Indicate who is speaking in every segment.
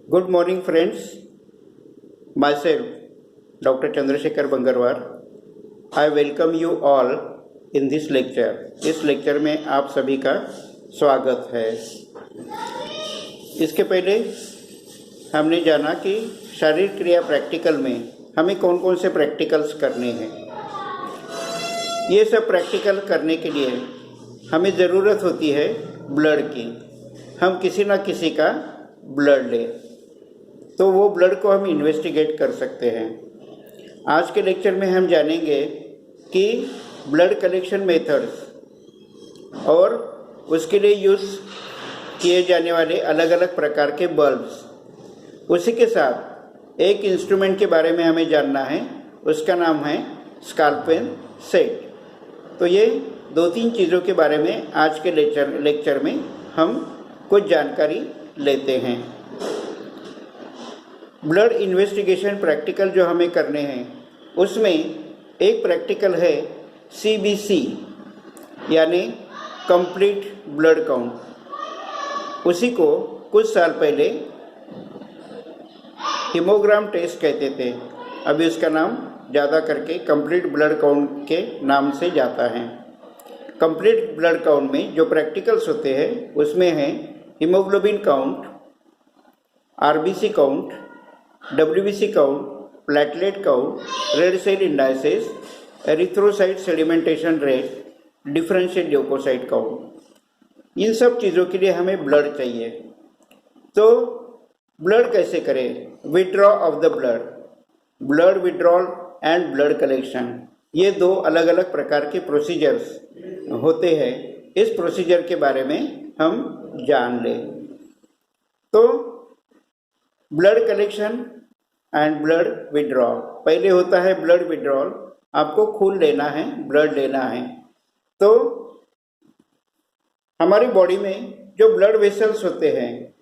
Speaker 1: Good morning, friends. Myself, Dr. Chandrasekhar Bangarwar. I welcome you all in this lecture. इस lecture में आप सभी का स्वागत है। इसके पहले हमने जाना कि शारीरिक क्रिया प्रैक्टिकल में हमें कौन कौन से प्रैक्टिकल्स करने हैं। ये सब प्रैक्टिकल करने के लिए हमें ज़रूरत होती है ब्लड की। हम किसी न किसी का ब्लड लें तो वो ब्लड को हम इन्वेस्टिगेट कर सकते हैं। आज के लेक्चर में हम जानेंगे कि ब्लड कलेक्शन मेथड्स और उसके लिए यूज़ किए जाने वाले अलग अलग प्रकार के बल्ब्स, उसी के साथ एक इंस्ट्रूमेंट के बारे में हमें जानना है, उसका नाम है स्कालपेल सेट। तो ये दो तीन चीज़ों के बारे में आज के लेक्चर में हम कुछ जानकारी लेते हैं। ब्लड इन्वेस्टिगेशन प्रैक्टिकल जो हमें करने हैं उसमें एक प्रैक्टिकल है CBC यानी कंप्लीट ब्लड काउंट। उसी को कुछ साल पहले हीमोग्राम टेस्ट कहते थे, अभी उसका नाम ज़्यादा करके कंप्लीट ब्लड काउंट के नाम से जाता है। कंप्लीट ब्लड काउंट में जो प्रैक्टिकल्स होते हैं उसमें है haemoglobin count, RBC count, WBC count, platelet count, red cell indices, erythrocyte sedimentation rate, differential leucocyte count. इन सब चीज़ों के लिए हमें ब्लड चाहिए। तो ब्लड कैसे करें? Withdraw of the blood withdrawal and blood collection, ये दो अलग अलग प्रकार के प्रोसीजर्स होते हैं। इस प्रोसीजर के बारे में हम जान लें। तो blood collection and blood withdrawal, पहले होता है ब्लड विड्रॉल। आपको खून लेना है, ब्लड लेना है। तो हमारी बॉडी में जो ब्लड वेसल्स होते हैं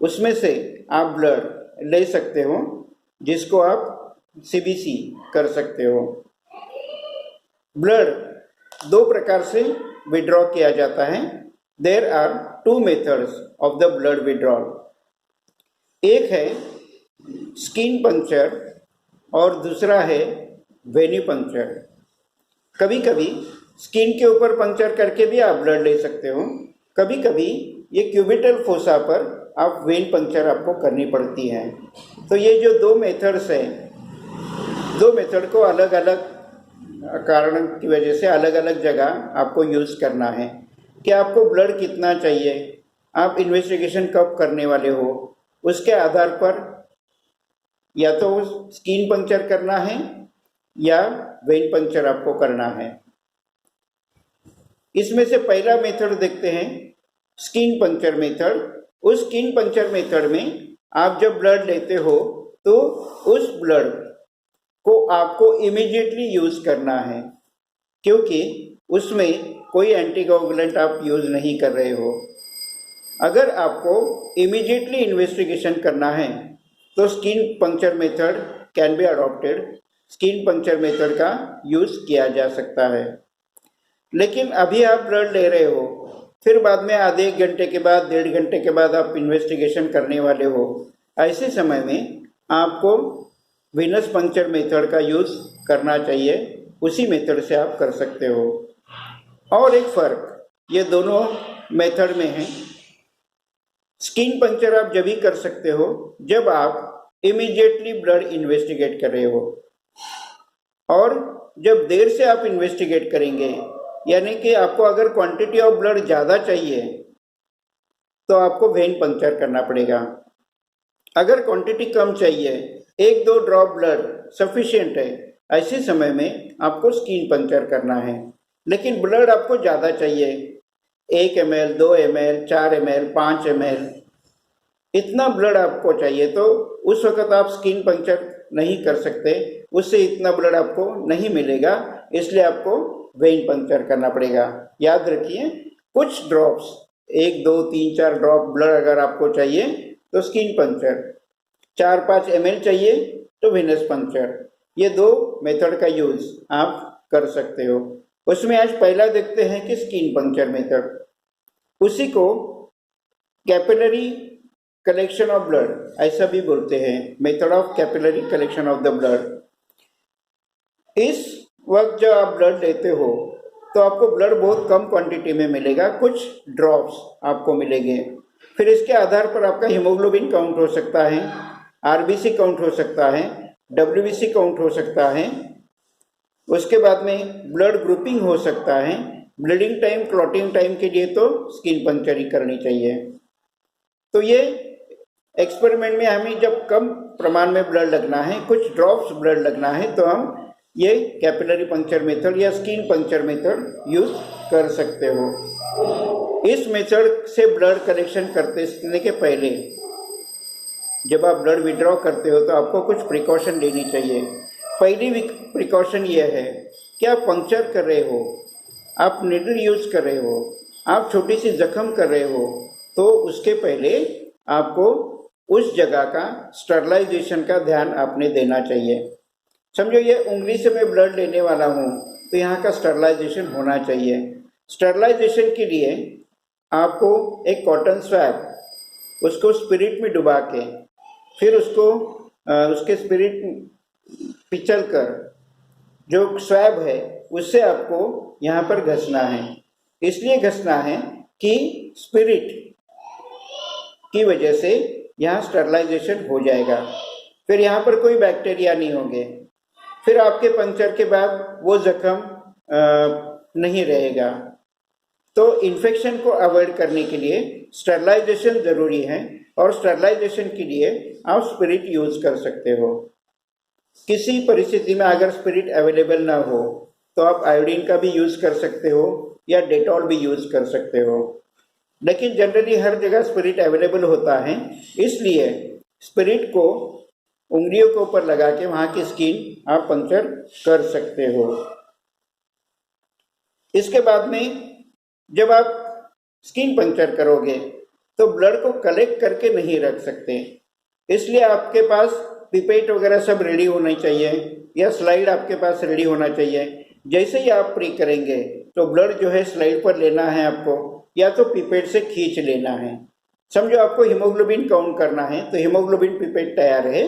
Speaker 1: उसमें से आप ब्लड ले सकते हो, जिसको आप CBC कर सकते हो। ब्लड दो प्रकार से विड्रॉ किया जाता है। There are 2 methods of the blood withdrawal. एक है स्किन पंक्चर और दूसरा है वेनी पंक्चर। कभी कभी स्किन के ऊपर पंक्चर करके भी आप ब्लड ले सकते हो। कभी कभी ये क्यूबिटल फोसा पर आप वेन पंक्चर आपको करनी पड़ती है। तो ये जो दो मेथड्स हैं, दो मेथड को अलग अलग कारण की वजह से अलग अलग जगह आपको यूज़ करना है कि आपको ब्लड कितना चाहिए, आप इन्वेस्टिगेशन कब करने वाले हो, उसके आधार पर या तो स्किन पंक्चर करना है या वेन पंक्चर आपको करना है। इसमें से पहला मेथड देखते हैं, स्किन पंक्चर मेथड। उस स्किन पंक्चर मेथड में आप जब ब्लड लेते हो तो उस ब्लड को आपको इमीडिएटली यूज़ करना है, क्योंकि उसमें कोई एंटीकोगुलेंट आप यूज़ नहीं कर रहे हो। अगर आपको इमीडिएटली इन्वेस्टिगेशन करना है तो skin puncture method can be adopted. Skin puncture method का यूज़ किया जा सकता है। लेकिन अभी आप ब्लड ले रहे हो, फिर बाद में आधे एक घंटे के बाद, 1.5 घंटे के बाद आप इन्वेस्टिगेशन करने वाले हो। ऐसे समय में आपको वेनस पंक्चर मेथड का यूज़ करना चाहिए। उसी मेथड से आप कर सकते हो। और एक फ़र्क ये दोनों मेथड में है, स्किन पंक्चर आप जब ही कर सकते हो जब आप इमीडिएटली ब्लड इन्वेस्टिगेट कर रहे हो, और जब देर से आप इन्वेस्टिगेट करेंगे, यानी कि आपको अगर क्वांटिटी ऑफ ब्लड ज़्यादा चाहिए तो आपको वेन पंक्चर करना पड़ेगा। अगर क्वांटिटी कम चाहिए, 1-2 ड्रॉप ब्लड सफिशिएंट है, ऐसे समय में आपको स्किन पंक्चर करना है। लेकिन ब्लड आपको ज़्यादा चाहिए, 1 ml, 2 ml, 4 ml, 5 ml, इतना ब्लड आपको चाहिए, तो उस वक्त आप स्किन पंक्चर नहीं कर सकते, उससे इतना ब्लड आपको नहीं मिलेगा, इसलिए आपको वेन पंक्चर करना पड़ेगा। याद रखिए, कुछ ड्रॉप्स, 1, 2, 3, 4 ड्रॉप ब्लड अगर आपको चाहिए तो स्किन पंक्चर, 4-5 ml चाहिए तो वेनस पंक्चर। ये दो मेथड का यूज़ आप कर सकते हो। उसमें आज पहला देखते हैं कि स्किन पंक्चर मेथड। उसी को कैपिलरी कलेक्शन ऑफ ब्लड ऐसा भी बोलते हैं, method of capillary collection of the blood. इस वक्त जब आप ब्लड लेते हो तो आपको ब्लड बहुत कम क्वांटिटी में मिलेगा, कुछ ड्रॉप्स आपको मिलेंगे। फिर इसके आधार पर आपका हीमोग्लोबिन काउंट हो सकता है, आरबीसी काउंट हो सकता है, डब्ल्यूबीसी काउंट हो सकता है। उसके बाद में ब्लड ग्रुपिंग हो सकता है। ब्लीडिंग टाइम, क्लॉटिंग टाइम के लिए तो स्किन पंक्चर ही करनी चाहिए। तो ये एक्सपेरिमेंट में हमें जब कम प्रमाण में ब्लड लगना है, कुछ ड्रॉप्स ब्लड लगना है, तो हम ये कैपिलरी पंक्चर मेथड या स्किन पंक्चर मेथड यूज कर सकते हो। इस मेथड से ब्लड कलेक्शन करने के पहले जब आप ब्लड विड्रॉ करते हो तो आपको कुछ प्रिकॉशन लेनी चाहिए। पहली प्रिकॉशन ये है कि आप पंक्चर कर रहे हो, आप निडल यूज कर रहे हो, आप छोटी सी जख्म कर रहे हो, तो उसके पहले आपको उस जगह का स्टरलाइजेशन का ध्यान आपने देना चाहिए। समझो ये उंगली से मैं ब्लड लेने वाला हूँ तो यहाँ का स्टरलाइजेशन होना चाहिए। स्टरलाइजेशन के लिए आपको एक कॉटन स्वैब उसको स्पिरिट में डुबा के फिर उसको उसके स्पिरिट पिचल कर जो स्वैब है उससे आपको यहाँ पर घसना है। इसलिए घसना है कि स्पिरिट की वजह से यहाँ स्टरलाइजेशन हो जाएगा। फिर यहाँ पर कोई बैक्टीरिया नहीं होंगे। फिर आपके पंक्चर के बाद वो जख्म नहीं रहेगा। तो इन्फेक्शन को अवॉइड करने के लिए स्टरलाइजेशन ज़रूरी है, और स्टरलाइजेशन के लिए आप स्पिरिट यूज़ कर सकते हो। किसी परिस्थिति में अगर स्पिरिट अवेलेबल ना हो तो आप आयोडीन का भी यूज़ कर सकते हो या डेटॉल भी यूज़ कर सकते हो, लेकिन जनरली हर जगह स्पिरिट अवेलेबल होता है, इसलिए स्पिरिट को उंगलियों के ऊपर लगा के वहाँ की स्किन आप पंक्चर कर सकते हो। इसके बाद में जब आप स्किन पंक्चर करोगे तो ब्लड को कलेक्ट करके नहीं रख सकते, इसलिए आपके पास पिपेट वगैरह सब रेडी होना चाहिए या स्लाइड आपके पास रेडी होना चाहिए। जैसे ही आप प्री करेंगे तो ब्लड जो है स्लाइड पर लेना है आपको, या तो पिपेट से खींच लेना है। समझो आपको हीमोग्लोबिन काउंट करना है तो हीमोग्लोबिन पिपेट तैयार है,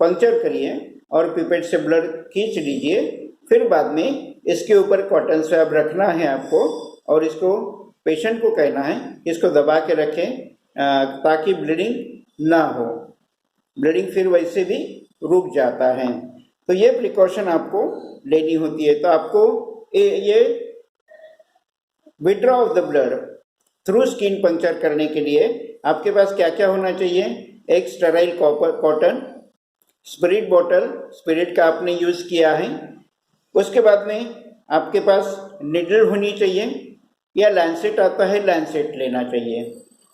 Speaker 1: पंक्चर करिए और पिपेट से ब्लड खींच लीजिए। फिर बाद में इसके ऊपर कॉटन स्वैब रखना है आपको, और इसको पेशेंट को कहना है इसको दबा के रखें ताकि ब्लीडिंग ना हो। ब्लीडिंग फिर वैसे भी रुक जाता है। तो ये प्रिकॉशन आपको लेनी होती है। तो आपको ये withdraw of the blood through skin puncture करने के लिए आपके पास क्या क्या होना चाहिए? एक sterile cotton, spirit bottle, spirit का आपने यूज़ किया है। उसके बाद में आपके पास निडल होनी चाहिए, या लैंसेट आता है, लैंसेट लेना चाहिए।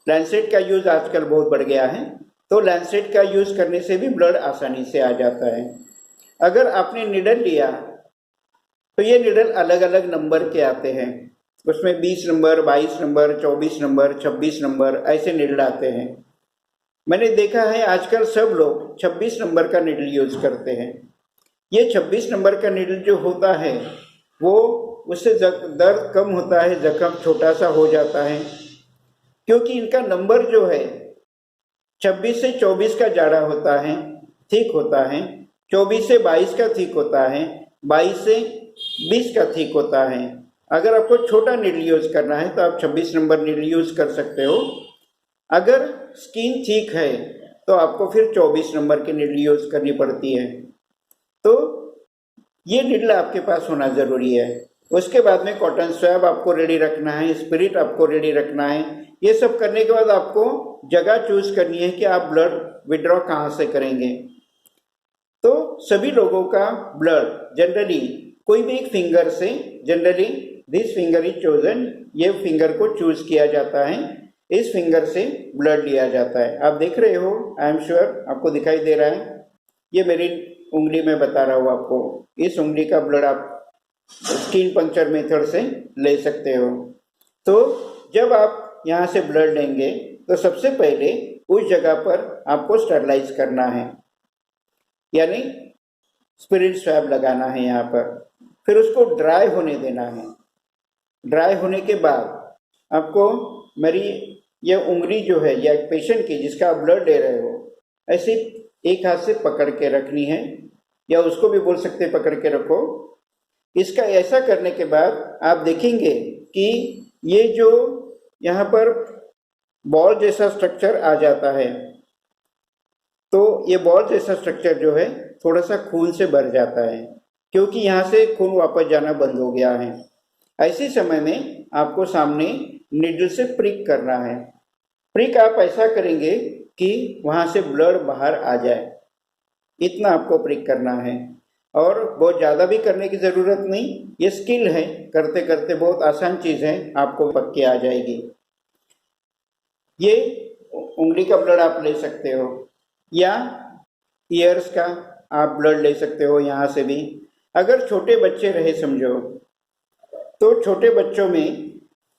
Speaker 1: लैंसेट का यूज़ आजकल बहुत बढ़ गया है, तो लैंसेट का यूज़ करने से भी ब्लड आसानी से आ जाता है। अगर आपने निडल लिया तो ये निडल अलग अलग नंबर के आते हैं, उसमें 20 नंबर, 22 नंबर, 24 नंबर, 26 नंबर ऐसे निडल आते हैं। मैंने देखा है आजकल सब लोग 26 नंबर का निडल यूज़ करते हैं। ये 26 नंबर का निडल जो होता है वो उससे दर्द कम होता है, जख्म छोटा सा हो जाता है, क्योंकि इनका नंबर जो है 26 से 24 का जाड़ा होता है, थिक होता है, 24 से 22 का थिक होता है, 22 से 20 का थिक होता है। अगर आपको छोटा नीडल यूज़ करना है तो आप 26 नंबर नीडल यूज़ कर सकते हो। अगर स्किन थिक है तो आपको फिर 24 नंबर की नीडल यूज़ करनी पड़ती है। तो ये नीडल आपके पास होना ज़रूरी है। उसके बाद में कॉटन स्वैब आपको रेडी रखना है, स्पिरिट आपको रेडी रखना है। ये सब करने के बाद आपको जगह चूज करनी है कि आप ब्लड विड्रॉ कहाँ से करेंगे। तो सभी लोगों का ब्लड जनरली कोई भी एक फिंगर से, generally this finger is chosen, ये फिंगर को चूज किया जाता है, इस फिंगर से ब्लड लिया जाता है। आप देख रहे हो, आई एम श्योर आपको दिखाई दे रहा है, ये मेरी उंगली में बता रहा हूँ आपको। इस उंगली का ब्लड आप स्किन पंक्चर मेथड से ले सकते हो। तो जब आप यहाँ से ब्लड लेंगे तो सबसे पहले उस जगह पर आपको स्टरलाइज करना है, यानी स्पिरिट स्वैब लगाना है यहाँ पर। फिर उसको ड्राई होने देना है। ड्राई होने के बाद आपको मेरी या उंगली जो है या पेशेंट की जिसका आप ब्लड ले रहे हो ऐसे एक हाथ से पकड़ के रखनी है, या उसको भी बोल सकते हैं पकड़ के रखो। इसका ऐसा करने के बाद आप देखेंगे कि ये जो यहाँ पर बॉल जैसा स्ट्रक्चर आ जाता है, तो ये बॉल जैसा स्ट्रक्चर जो है थोड़ा सा खून से भर जाता है, क्योंकि यहाँ से खून वापस जाना बंद हो गया है। ऐसे समय में आपको सामने निडल से प्रिक करना है। प्रिक आप ऐसा करेंगे कि वहाँ से ब्लड बाहर आ जाए, इतना आपको प्रिक करना है। और बहुत ज़्यादा भी करने की ज़रूरत नहीं, ये स्किल है, करते करते बहुत आसान चीज़ है, आपको पक्के आ जाएगी। ये उंगली का ब्लड आप ले सकते हो, या ईयर्स का आप ब्लड ले सकते हो यहाँ से भी। अगर छोटे बच्चे रहे समझो, तो छोटे बच्चों में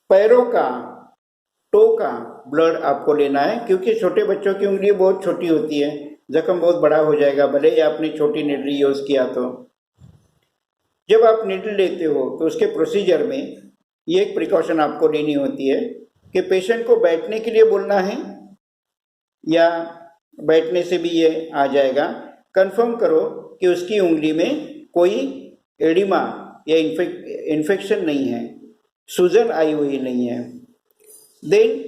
Speaker 1: पैरों का, टो का ब्लड आपको लेना है, क्योंकि छोटे बच्चों की उंगली बहुत छोटी होती है, जख्म बहुत बड़ा हो जाएगा भले ही आपने छोटी नीडल यूज़ किया तो। जब आप नीडल लेते हो तो उसके प्रोसीजर में ये एक प्रिकॉशन आपको लेनी होती है कि पेशेंट को बैठने के लिए बोलना है, या बैठने से भी ये आ जाएगा। कंफर्म करो कि उसकी उंगली में कोई एडिमा या इन्फेक्शन नहीं है, सूजन आई हुई नहीं है। देन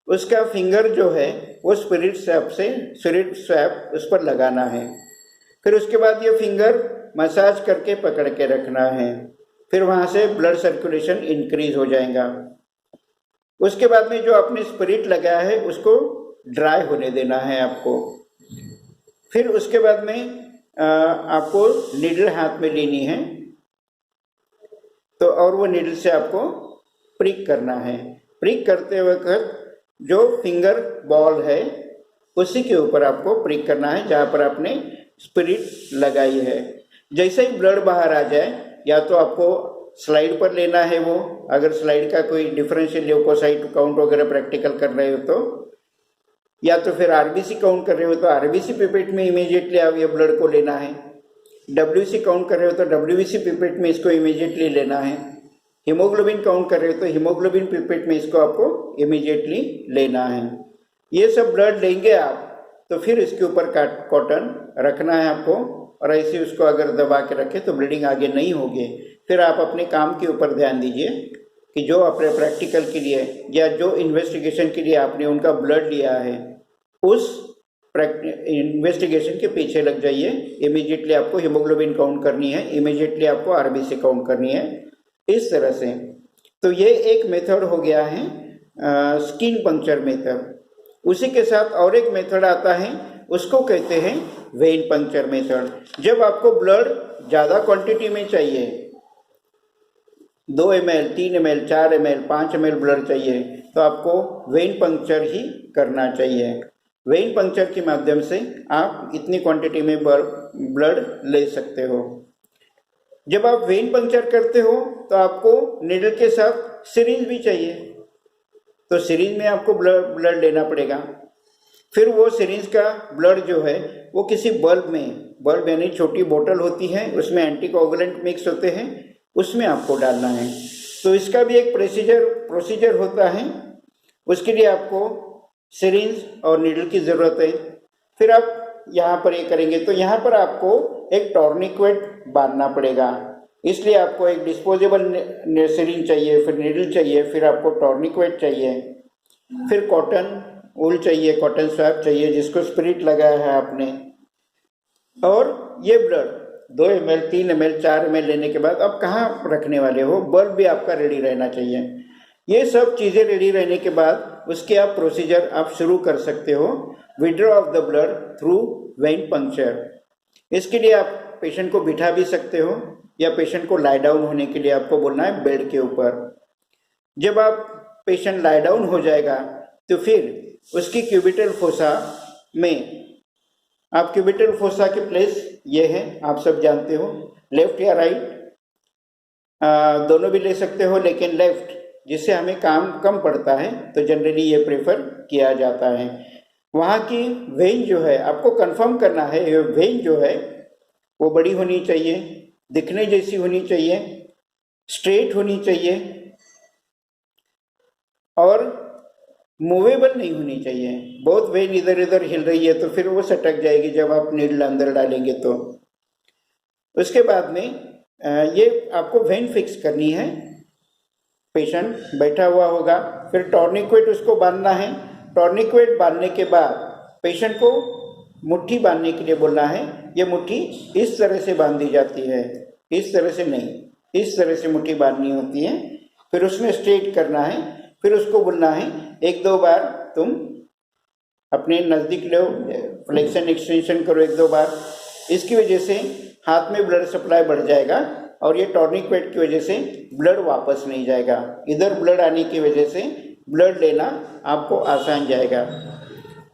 Speaker 1: उसका फिंगर जो है वो स्पिरिट स्वैप उस पर लगाना है। फिर उसके बाद ये फिंगर मसाज करके पकड़ के रखना है, फिर वहाँ से ब्लड सर्कुलेशन इंक्रीज हो जाएगा। उसके बाद में जो आपने स्पिरिट लगाया है उसको ड्राई होने देना है आपको। फिर उसके बाद में आपको नीडल हाथ में लेनी है, तो और वो नीडल से आपको प्रिक करना है। प्रिक करते वक्त जो फिंगर बॉल है उसी के ऊपर आपको प्रिक करना है जहाँ पर आपने स्पिरिट लगाई है। जैसे ही ब्लड बाहर आ जाए, या तो आपको स्लाइड पर लेना है वो, अगर स्लाइड का कोई डिफरेंशियल ल्यूकोसाइट काउंट वगैरह प्रैक्टिकल कर रहे हो तो, या तो फिर आरबीसी काउंट कर रहे हो तो आरबीसी पिपेट में इमीडिएटली आप ये ब्लड को लेना है। डब्ल्यूसी काउंट कर रहे हो तो डब्ल्यूबीसी पिपेट में इसको इमीडिएटली लेना है। हीमोग्लोबिन काउंट कर रहे हो तो हीमोग्लोबिन पिपेट में इसको आपको इमीडिएटली लेना है। ये सब ब्लड लेंगे आप, तो फिर इसके ऊपर कॉटन रखना है आपको, और ऐसे उसको अगर दबा के रखें तो ब्लीडिंग आगे नहीं होगी। फिर आप अपने काम के ऊपर ध्यान दीजिए कि जो अपने प्रैक्टिकल के लिए या जो इन्वेस्टिगेशन के लिए आपने उनका ब्लड लिया है उस इन्वेस्टिगेशन के पीछे लग जाइए। इमीडिएटली आपको हीमोग्लोबिन काउंट करनी है, इमीडिएटली आपको आरबीसी काउंट करनी है, इस तरह से। तो ये एक मेथड हो गया है स्किन पंक्चर मेथड। उसी के साथ और एक मेथड आता है, उसको कहते हैं वेन पंक्चर मेथड। जब आपको ब्लड ज़्यादा क्वांटिटी में चाहिए, 2 ml, 3 ml, 4 ml, 5 ml blood चाहिए, तो आपको वेन पंक्चर ही करना चाहिए। वेन पंक्चर के माध्यम से आप इतनी क्वांटिटी में ब्लड ले सकते हो। जब आप वेन पंक्चर करते हो तो आपको नीडल के साथ सिरिंज भी चाहिए, तो सिरिंज में आपको ब्लड लेना पड़ेगा। फिर वो सिरिंज का ब्लड जो है वो किसी बल्ब यानी छोटी बोतल होती है, उसमें एंटीकोगुलेंट मिक्स होते हैं, उसमें आपको डालना है। तो इसका भी एक प्रोसीजर होता है, उसके लिए आपको सिरिंज और नीडल की ज़रूरत है। फिर आप यहाँ पर ये करेंगे तो यहाँ पर आपको एक टॉर्निक्वेट बांधना पड़ेगा, इसलिए आपको एक डिस्पोजेबल सिरिंज चाहिए, फिर नीडल चाहिए, फिर आपको टॉर्निक्वेट चाहिए, फिर कॉटन वूल चाहिए, कॉटन स्वैप चाहिए जिसको स्पिरिट लगाया है आपने। और ये ब्लड 2 ml, 3 ml, 4 ml लेने के बाद आप कहाँ रखने वाले हो, बल्ब भी आपका रेडी रहना चाहिए। ये सब चीज़ें रेडी रहने के बाद उसके आप प्रोसीजर आप शुरू कर सकते हो, withdraw of the blood through when puncture. इसके लिए आप पेशेंट को बिठा भी सकते हो, या पेशेंट को लाई डाउन होने के लिए आपको बोलना है बेड के ऊपर। जब आप पेशेंट लाई डाउन हो जाएगा तो फिर उसकी क्यूबिटल फोसा में, आप क्यूबिटल फोसा की प्लेस ये है, आप सब जानते हो, लेफ्ट या राइट दोनों भी ले सकते हो, लेकिन लेफ्ट जिससे हमें काम कम पड़ता है तो जनरली ये प्रेफर किया जाता है। वहाँ की वेन जो है आपको कंफर्म करना है, ये वेन जो है वो बड़ी होनी चाहिए, दिखने जैसी होनी चाहिए, स्ट्रेट होनी चाहिए, और मूवेबल नहीं होनी चाहिए। बहुत वेन इधर उधर हिल रही है तो फिर वो सटक जाएगी जब आप नीडल अंदर डालेंगे तो। उसके बाद में ये आपको वेन फिक्स करनी है। पेशेंट बैठा हुआ होगा, फिर टॉर्निक्वेट उसको बांधना है। टॉर्निक्वेट बांधने के बाद पेशेंट को मुट्ठी बांधने के लिए बोलना है। ये मुट्ठी इस तरह से बांधी जाती है, इस तरह से नहीं, इस तरह से मुट्ठी बांधनी होती है। फिर उसमें स्ट्रेट करना है। फिर उसको बोलना है 1-2 बार तुम अपने नज़दीक लो, फ्लेक्शन एक्सटेंशन करो 1-2 बार। इसकी वजह से हाथ में ब्लड सप्लाई बढ़ जाएगा और ये टॉर्निक्वेट की वजह से ब्लड वापस नहीं जाएगा। इधर ब्लड आने की वजह से ब्लड लेना आपको आसान जाएगा।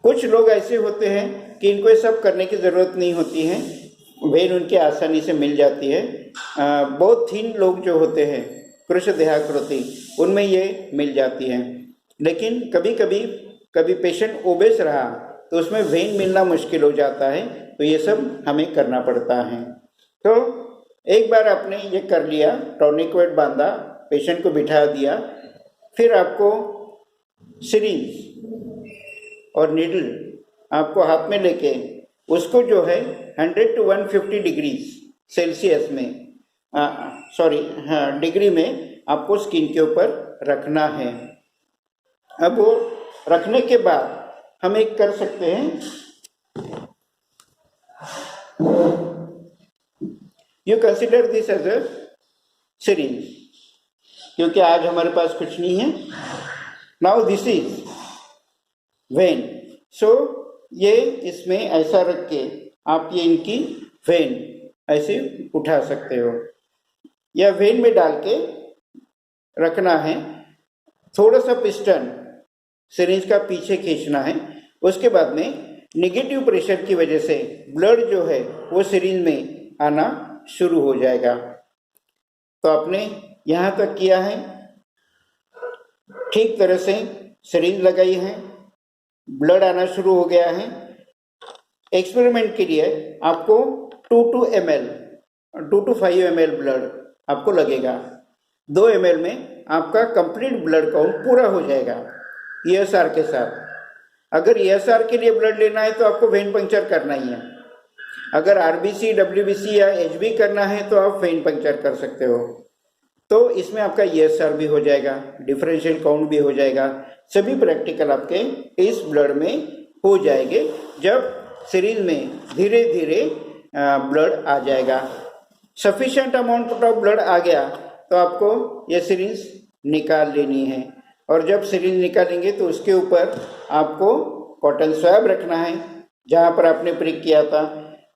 Speaker 1: कुछ लोग ऐसे होते हैं कि इनको ये सब करने की ज़रूरत नहीं होती है, वेन उनकी आसानी से मिल जाती है। बहुत थीन लोग जो होते हैं, कृश देहाकृति, उनमें ये मिल जाती है। लेकिन कभी पेशेंट ओबेस रहा तो उसमें वेन मिलना मुश्किल हो जाता है, तो ये सब हमें करना पड़ता है। तो एक बार आपने ये कर लिया, टॉर्निक्वेट बांधा, पेशेंट को बिठा दिया, फिर आपको सिरिंज और नीडल आपको हाथ में लेके उसको जो है 100 to 150 डिग्री सेल्सियस में डिग्री में आपको स्किन के ऊपर रखना है। अब वो रखने के बाद हम एक कर सकते हैं, you consider this as a syringe, क्योंकि आज हमारे पास कुछ नहीं है। Now this is vein. So ये इसमें ऐसा रख के आप ये इनकी वेन ऐसे उठा सकते हो, या वेन में डाल के रखना है। थोड़ा सा पिस्टन सिरिंज का पीछे खींचना है। उसके बाद में नेगेटिव प्रेशर की वजह से ब्लड जो है वो सिरिंज में आना शुरू हो जाएगा। तो आपने यहाँ तक किया है, ठीक तरह से सिरिंज लगाई है, ब्लड आना शुरू हो गया है। एक्सपेरिमेंट के लिए आपको 2 to 5 ml ब्लड आपको लगेगा। 2 ml में आपका कंप्लीट ब्लड काउंट पूरा हो जाएगा ESR के साथ। अगर ESR के लिए ब्लड लेना है तो आपको वेन पंक्चर करना ही है। अगर RBC, WBC या HB करना है तो आप वेन पंक्चर कर सकते हो। तो इसमें आपका ESR भी हो जाएगा, डिफरेंशियल काउंट भी हो जाएगा, सभी प्रैक्टिकल आपके इस ब्लड में हो जाएंगे जब सीरीज में धीरे धीरे ब्लड आ जाएगा। सफिशिएंट अमाउंट ऑफ ब्लड आ गया तो आपको ये सीरीज निकाल लेनी है, और जब सीरीज निकालेंगे तो उसके ऊपर आपको कॉटन स्वैब रखना है। जहाँ पर आपने प्रिक किया था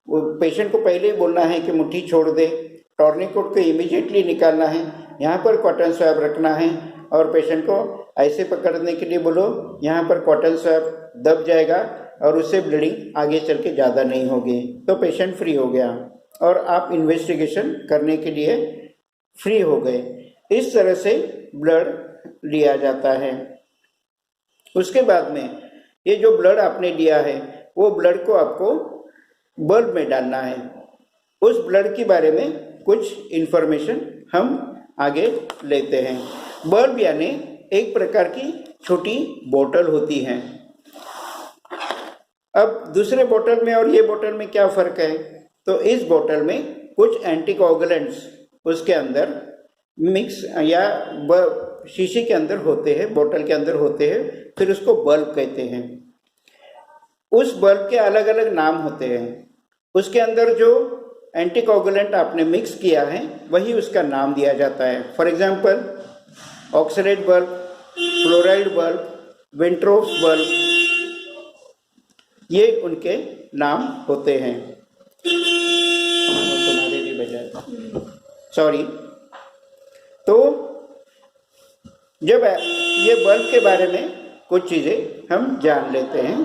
Speaker 1: वो पेशेंट को पहले ही बोलना है कि मुट्ठी छोड़ दे, टॉर्निकोट को इमीडिएटली निकालना है, यहाँ पर कॉटन स्वैब रखना है और पेशेंट को ऐसे पकड़ने के लिए बोलो, यहाँ पर कॉटन स्वैब दब जाएगा और उससे ब्लीडिंग आगे चल के ज़्यादा नहीं होगी, तो पेशेंट फ्री हो गया और आप इन्वेस्टिगेशन करने के लिए फ्री हो गए। इस तरह से ब्लड लिया जाता है। उसके बाद में ये जो ब्लड आपने लिया है वो ब्लड को आपको बल्ब में डालना है। उस ब्लड के बारे में कुछ इन्फॉर्मेशन हम आगे लेते हैं। बल्ब यानी एक प्रकार की छोटी बोतल होती है। अब दूसरे बोतल में और ये बोतल में क्या फ़र्क है? तो इस बोतल में कुछ एंटीकोगुलेंट्स उसके अंदर मिक्स या शीशे के अंदर होते हैं, बोतल के अंदर होते हैं, फिर उसको बल्ब कहते हैं। उस बल्ब के अलग अलग नाम होते हैं। उसके अंदर जो एंटीकोगुलेंट आपने मिक्स किया है वही उसका नाम दिया जाता है। For example oxalate bulb, fluoride bulb, Wintrobe's bulb, ये उनके नाम होते हैं। तुम्हारे भी बजाय सॉरी। तो जब ये बल्ब के बारे में कुछ चीज़ें हम जान लेते हैं।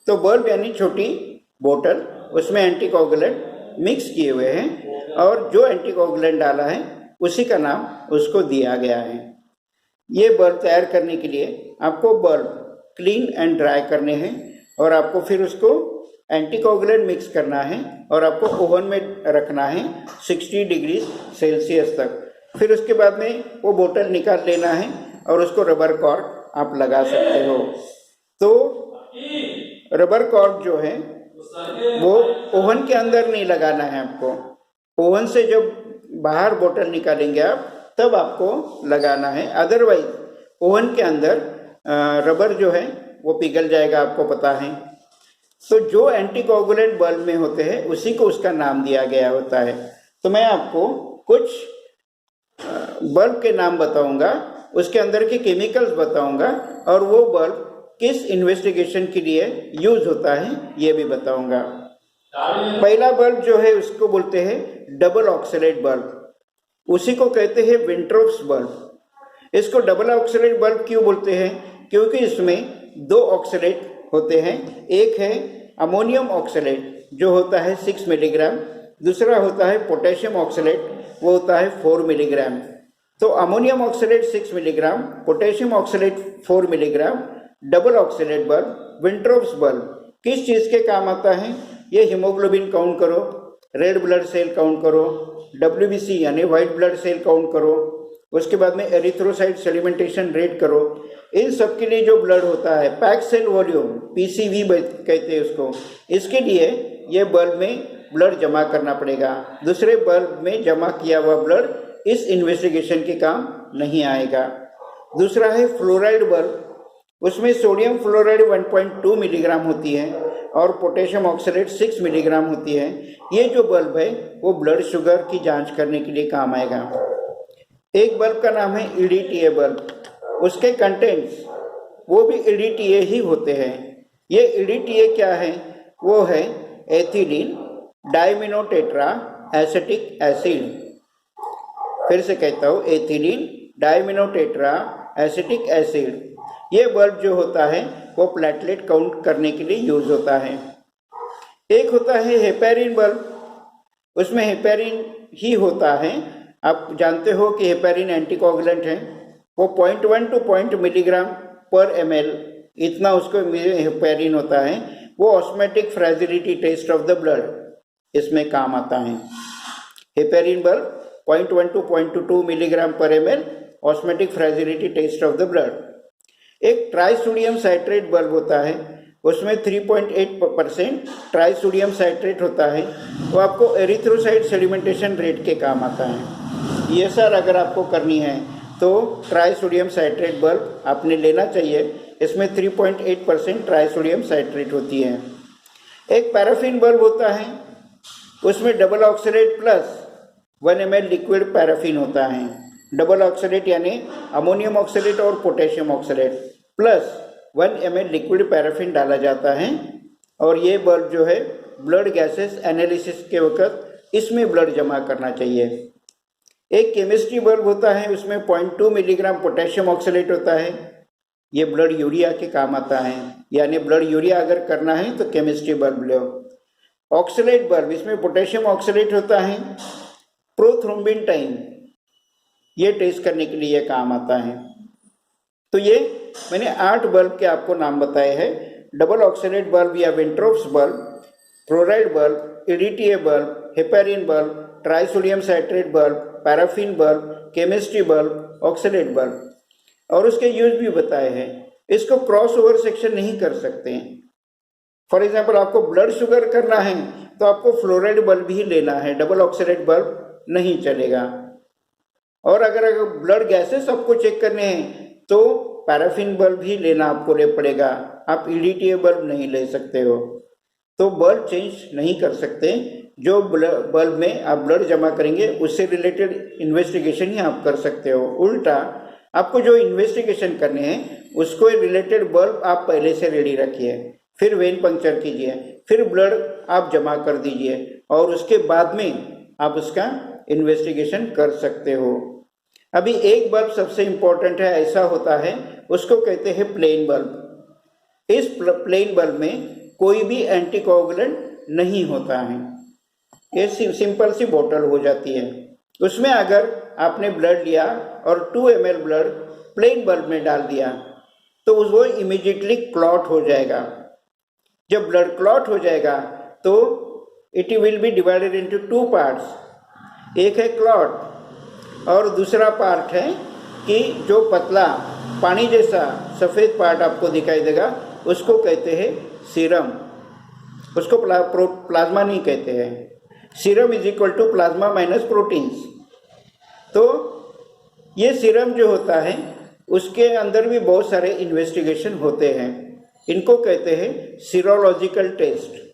Speaker 1: तो बल्ब यानी छोटी बोतल, उसमें एंटीकोगुलेंट मिक्स किए हुए हैं और जो एंटीकोगुलेंट डाला है उसी का नाम उसको दिया गया है। ये बल्ब तैयार करने के लिए आपको बल्ब क्लीन एंड ड्राई करने हैं और आपको फिर उसको एंटीकोगुलेंट मिक्स करना है और आपको ओवन में रखना है 60 डिग्री सेल्सियस तक। फिर उसके बाद में वो बोतल निकाल लेना है और उसको रबर कॉर्क आप लगा सकते हो। तो रबर कॉर्क जो है वो ओवन के अंदर नहीं लगाना है आपको, ओवन से जब बाहर बोतल निकालेंगे आप तब आपको लगाना है, अदरवाइज ओवन के अंदर रबर जो है वो पिघल जाएगा, आपको पता है। तो जो एंटीकोगुलेंट बल्ब में होते हैं उसी को उसका नाम दिया गया होता है। तो मैं आपको कुछ बल्ब के नाम बताऊंगा, उसके अंदर के केमिकल्स बताऊंगा और वो बल्ब किस इन्वेस्टिगेशन के लिए यूज होता है ये भी बताऊंगा। पहला बल्ब जो है उसको बोलते हैं डबल ऑक्सलेट बल्ब, उसी को कहते हैं विंट्रोप्स बल्ब। इसको डबल ऑक्सलेट बल्ब क्यों बोलते हैं? क्योंकि इसमें दो ऑक्सलेट होते हैं, एक है अमोनियम ऑक्सलेट जो होता है 6 मिलीग्राम, दूसरा होता है पोटेशियम ऑक्सलेट वो होता है 4 मिलीग्राम। तो ammonium oxalate 6 milligram, potassium oxalate 4 milligram, double oxalate bulb, Wintrobe's bulb किस चीज़ के काम आता है? ये हीमोग्लोबिन काउंट करो, रेड ब्लड सेल काउंट करो, WBC यानी वाइट ब्लड सेल काउंट करो, उसके बाद में एरिथ्रोसाइट सेडिमेंटेशन रेट करो। इन सब के लिए जो ब्लड होता है पैक सेल वॉल्यूम PCV कहते हैं उसको, इसके लिए ये बल्ब में ब्लड जमा करना पड़ेगा। दूसरे बल्ब में जमा किया हुआ ब्लड इस इन्वेस्टिगेशन के काम नहीं आएगा। दूसरा है फ्लोराइड बल्ब, उसमें सोडियम फ्लोराइड 1.2 मिलीग्राम होती है और पोटेशियम ऑक्सलेट 6 मिलीग्राम होती है। ये जो बल्ब है वो ब्लड शुगर की जांच करने के लिए काम आएगा। एक बल्ब का नाम है EDTA बल्ब, उसके कंटेंट्स वो भी EDTA ही होते हैं। ये EDTA क्या है? वो है एथिलीन डाइमिनो टेट्रा एसिटिक एसिड। फिर से कहता हूँ, एथिलीन डाइमिनो टेट्रा एसिटिक एसिड। ये बल्ब जो होता है वो प्लेटलेट काउंट करने के लिए यूज होता है। एक होता है हेपेरिन बल्ब, उसमें हेपेरिन ही होता है। आप जानते हो कि हेपेरिन एंटीकोगुलेंट है, वो 0.1 to 0.2 मिलीग्राम पर ml इतना उसको हेपेरिन होता है। वो osmotic fragility test of the blood इसमें काम आता है। हेपेरिन बल्ब 0.1 to 0.2 मिलीग्राम पर ml osmotic fragility test of the blood. एक ट्राइसोडियम साइट्रेट बल्ब होता है, उसमें 3.8% ट्राइसोडियम साइट्रेट होता है, वो आपको एरिथ्रोसाइट सेडिमेंटेशन रेट के काम आता है। ये सर अगर आपको करनी है तो ट्राइसोडियम साइट्रेट बल्ब आपने लेना चाहिए, इसमें 3.8% ट्राइसोडियम साइट्रेट होती है। एक पैराफिन बल्ब होता है, उसमें double oxalate plus 1 ml liquid paraffin होता है। डबल ऑक्सलेट यानी अमोनियम ऑक्सलेट और potassium oxalate plus 1 ml liquid paraffin डाला जाता है और ये बल्ब जो है ब्लड गैसेस एनालिसिस के वक्त इसमें ब्लड जमा करना चाहिए। एक केमिस्ट्री बल्ब होता है, उसमें 0.2 मिलीग्राम पोटेशियम ऑक्सलेट होता है, ये ब्लड यूरिया के काम आता है, यानी ब्लड यूरिया अगर करना है तो केमिस्ट्री बल्ब लो। ऑक्सलेट बल्ब, इसमें पोटेशियम ऑक्सलेट होता है, प्रोथ्रोम्बिन टाइम ये टेस्ट करने के लिए काम आता है। तो ये मैंने 8 बल्ब के आपको नाम बताए हैं, डबल ऑक्सलेट बल्ब या Wintrobe's bulb, fluoride bulb, EDTA bulb, heparin bulb, trisodium citrate bulb, paraffin bulb, chemistry bulb, oxalate bulb, और उसके यूज भी बताए हैं। इसको क्रॉस ओवर सेक्शन नहीं कर सकते हैं। फॉर एग्जाम्पल आपको ब्लड शुगर करना है तो आपको फ्लोराइड बल्ब ही लेना है, डबल ऑक्सलेट बल्ब नहीं चलेगा। और अगर ब्लड गैसेस आपको चेक करने हैं तो पैराफिन बल्ब ही लेना आपको पड़ेगा, आप EDTA बल्ब नहीं ले सकते हो। तो बल्ब चेंज नहीं कर सकते, जो बल्ब में आप ब्लड जमा करेंगे उससे रिलेटेड इन्वेस्टिगेशन ही आप कर सकते हो। उल्टा आपको जो इन्वेस्टिगेशन करने हैं उसको रिलेटेड बल्ब आप पहले से रेडी रखिए, फिर वेन पंक्चर कीजिए, फिर ब्लड आप जमा कर दीजिए और उसके बाद में आप उसका इन्वेस्टिगेशन कर सकते हो। अभी एक बल्ब सबसे इम्पोर्टेंट है, ऐसा होता है, उसको कहते हैं प्लेन बल्ब। इस प्लेन बल्ब में कोई भी एंटीकोगुलेंट नहीं होता है, ये सिंपल सी बोतल हो जाती है। उसमें अगर आपने ब्लड लिया और 2 ml ब्लड प्लेन बल्ब में डाल दिया तो वो इमीडिएटली क्लॉट हो जाएगा। जब ब्लड क्लॉट हो जाएगा तो it will be divided into two parts, एक है क्लॉट और दूसरा पार्ट है कि जो पतला पानी जैसा सफ़ेद पार्ट आपको दिखाई देगा उसको कहते हैं सीरम, उसको प्लाज्मा नहीं कहते हैं। Serum is equal to plasma minus proteins. तो ये सीरम जो होता है उसके अंदर भी बहुत सारे इन्वेस्टिगेशन होते हैं, इनको कहते हैं सीरोलॉजिकल टेस्ट।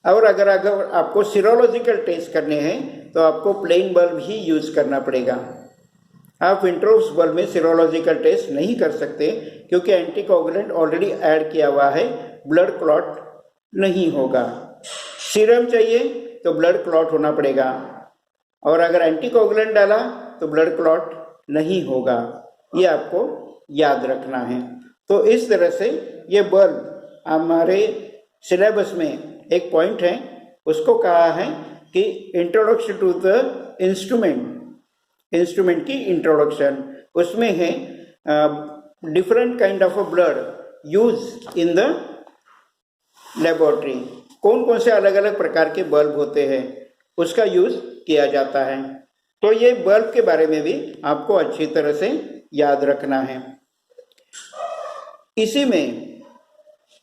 Speaker 1: और अगर आपको सीरोलॉजिकल टेस्ट करने हैं तो आपको प्लेन बल्ब ही यूज़ करना पड़ेगा। आप विंट्रोप्स बल्ब में सीरोलॉजिकल टेस्ट नहीं कर सकते क्योंकि एंटीकोगुलेंट ऑलरेडी ऐड किया हुआ है, ब्लड क्लॉट नहीं होगा। सीरम चाहिए तो ब्लड क्लॉट होना पड़ेगा और अगर एंटीकोगुलेंट डाला तो ब्लड क्लॉट नहीं होगा, ये आपको याद रखना है। तो इस तरह से ये बल्ब हमारे सिलेबस में एक पॉइंट है, उसको कहा है कि इंट्रोडक्शन टू द इंस्ट्रूमेंट की इंट्रोडक्शन। उसमें है different kind of blood use in the laboratory, कौन कौन से अलग अलग प्रकार के बल्ब होते हैं उसका यूज किया जाता है। तो ये बल्ब के बारे में भी आपको अच्छी तरह से याद रखना है। इसी में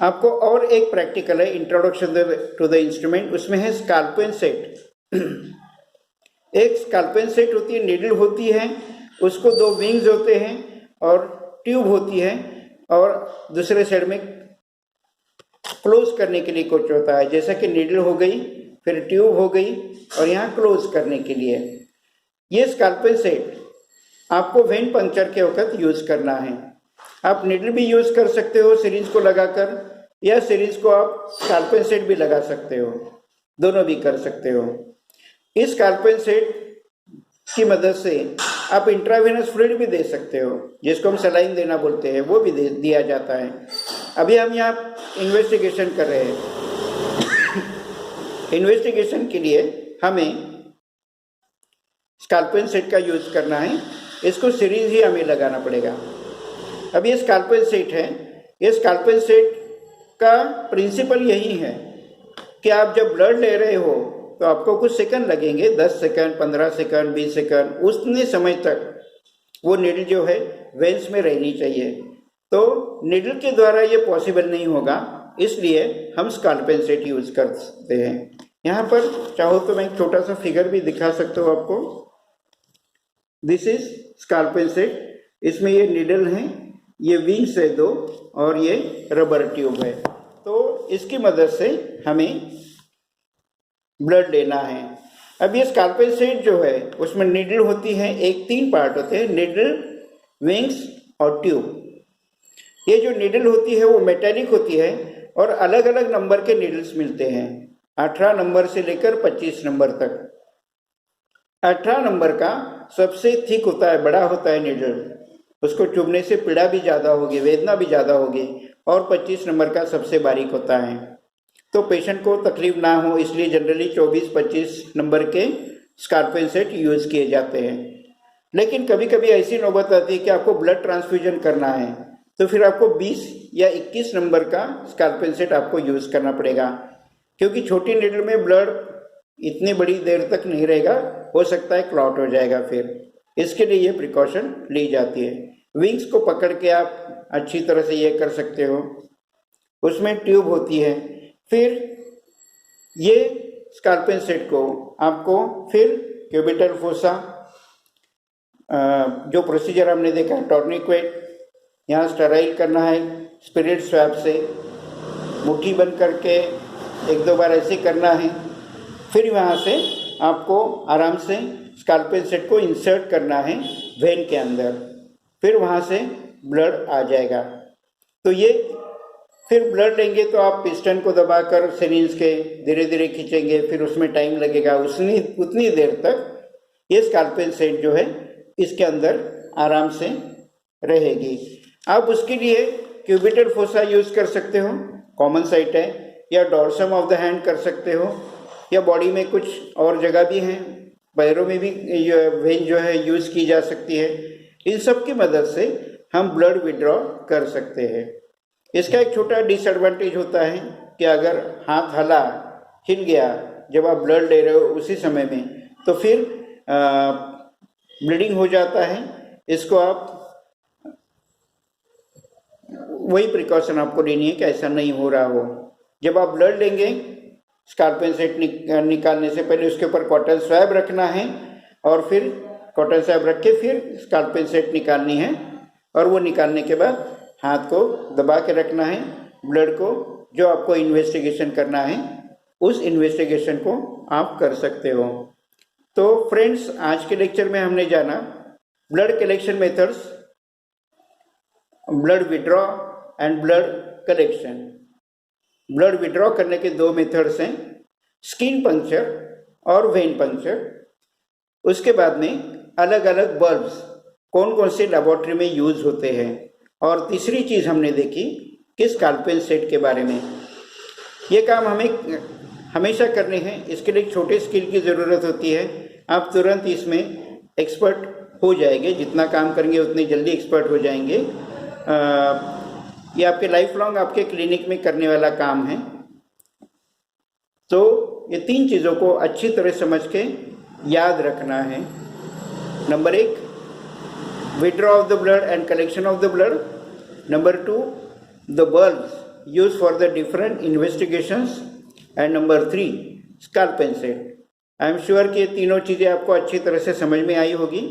Speaker 1: आपको और एक प्रैक्टिकल है इंट्रोडक्शन टू द इंस्ट्रूमेंट, उसमें है स्काल्पेन सेट। एक स्काल्पेन सेट होती है, नीडल होती है, उसको दो विंग्स होते हैं और ट्यूब होती है और दूसरे साइड में क्लोज करने के लिए कुछ होता है, जैसा कि नीडल हो गई, फिर ट्यूब हो गई और यहाँ क्लोज करने के लिए। ये स्काल्पेन सेट आपको वेन पंक्चर के वक्त यूज करना है। आप नीडल भी यूज कर सकते हो सिरिंज को लगाकर, या सिरिंज को आप स्काल्पेन सेट भी लगा सकते हो, दोनों भी कर सकते हो। इस स्काल्पेन सेट की मदद से आप इंट्रावेनस फ्लूइड भी दे सकते हो, जिसको हम सलाइन देना बोलते हैं, वो भी दिया जाता है। अभी हम यहाँ इन्वेस्टिगेशन कर रहे हैं। इन्वेस्टिगेशन के लिए हमें स्काल्पेन सेट का यूज करना है, इसको सिरिंज ही हमें लगाना पड़ेगा। अब ये स्काल्पेन सेट है, ये स्काल्पेन सेट का प्रिंसिपल यही है कि आप जब ब्लड ले रहे हो तो आपको कुछ सेकंड लगेंगे, 10 सेकंड, 15 सेकंड, 20 सेकंड, उतने समय तक वो नीडल जो है वेंस में रहनी चाहिए। तो नीडल के द्वारा ये पॉसिबल नहीं होगा, इसलिए हम स्काल्पेन सेट यूज करते हैं। यहाँ पर चाहो तो मैं एक छोटा सा फिगर भी दिखा सकता हूँ आपको। दिस इज स्काल्पेन सेट, इसमें ये नीडल है, ये विंग्स है दो और ये रबर ट्यूब है। तो इसकी मदद से हमें ब्लड लेना है। अब ये स्काल्पेन सेट जो है उसमें नीडल होती है, एक 3 पार्ट होते हैं, नीडल, विंग्स और ट्यूब। ये जो नीडल होती है वो मेटेलिक होती है और अलग अलग नंबर के नीडल्स मिलते हैं, 18 नंबर से लेकर 25 नंबर तक। 18 नंबर का सबसे थिक होता है, बड़ा होता है नीडल, उसको चुभने से पीड़ा भी ज़्यादा होगी, वेदना भी ज़्यादा होगी, और 25 नंबर का सबसे बारीक होता है। तो पेशेंट को तकलीफ ना हो इसलिए जनरली 24-25 नंबर के स्काल्पेन सेट यूज़ किए जाते हैं। लेकिन कभी कभी ऐसी नौबत आती है कि आपको ब्लड ट्रांसफ्यूजन करना है, तो फिर आपको 20 या 21 नंबर का स्काल्पेन सेट आपको यूज़ करना पड़ेगा, क्योंकि छोटी नीडल में ब्लड इतनी बड़ी देर तक नहीं रहेगा, हो सकता है क्लॉट हो जाएगा। फिर इसके लिए ये प्रिकॉशन ली जाती है। विंग्स को पकड़ के आप अच्छी तरह से ये कर सकते हो, उसमें ट्यूब होती है। फिर ये स्काल्पेन सेट को आपको फिर क्यूबिटल फोसा, जो प्रोसीजर हमने देखा टॉर्निक्वेट, यहाँ स्टेराइल करना है स्पिरिट स्वैप से, मुट्ठी बंद करके 1-2 बार ऐसे करना है। फिर वहाँ से आपको आराम से स्काल्पेन सेट को इंसर्ट करना है वेन के अंदर, फिर वहाँ से ब्लड आ जाएगा। तो ये फिर ब्लड लेंगे तो आप पिस्टन को दबाकर सिरिंज के धीरे धीरे खींचेंगे, फिर उसमें टाइम लगेगा, उतनी देर तक ये स्काल्पेन सेट जो है इसके अंदर आराम से रहेगी। आप उसके लिए क्यूबिटल फोसा यूज़ कर सकते हो, कॉमन साइट है, या डॉर्सम ऑफ द हैंड कर सकते हो, या बॉडी में कुछ और जगह भी हैं, पैरों में भी वेन जो है यूज़ की जा सकती है। इन सब की मदद से हम ब्लड विड्रॉ कर सकते हैं। इसका एक छोटा डिसएडवांटेज होता है कि अगर हाथ हिल गया जब आप ब्लड ले रहे हो उसी समय में, तो फिर ब्लीडिंग हो जाता है। इसको आप वही प्रिकॉशन आपको लेनी है कि ऐसा नहीं हो रहा हो। जब आप ब्लड लेंगे, स्कार्पियन सेट निकालने से पहले उसके ऊपर कॉटन स्वैब रखना है और फिर कॉटन स्वैब रख के फिर स्कार्पियन सेट निकालनी है, और वो निकालने के बाद हाथ को दबा के रखना है। ब्लड को जो आपको इन्वेस्टिगेशन करना है उस इन्वेस्टिगेशन को आप कर सकते हो। तो फ्रेंड्स, आज के लेक्चर में हमने जाना blood collection methods, blood withdraw and blood collection. Blood withdraw करने के दो मेथड्स हैं, स्किन पंक्चर और वेन पंक्चर। उसके बाद में अलग अलग बल्ब्स कौन कौन से लेबोरेटरी में यूज होते हैं, और तीसरी चीज़ हमने देखी कि स्कार्पियन सेट के बारे में। ये काम हमें हमेशा करने हैं, इसके लिए एक छोटे स्किल की ज़रूरत होती है। आप तुरंत इसमें एक्सपर्ट हो जाएंगे, जितना काम करेंगे उतनी जल्दी एक्सपर्ट हो जाएंगे। ये आपके लाइफ लॉन्ग आपके क्लिनिक में करने वाला काम है। तो ये तीन चीज़ों को अच्छी तरह समझ के याद रखना है। Number 1, withdraw of the blood and collection of the blood. Number 2, the bulbs use for the different investigations. And number 3, scorpion set. I am sure कि ये तीनों चीज़ें आपको अच्छी तरह से समझ में आई होगी।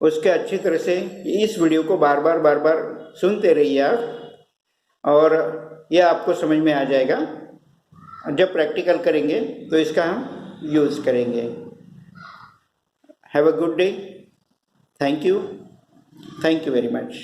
Speaker 1: उसके अच्छी तरह से इस वीडियो को बार बार सुनते रहिए आप, और यह आपको समझ में आ जाएगा। जब प्रैक्टिकल करेंगे तो इसका हम यूज़ करेंगे। Have a good day. Thank you very much.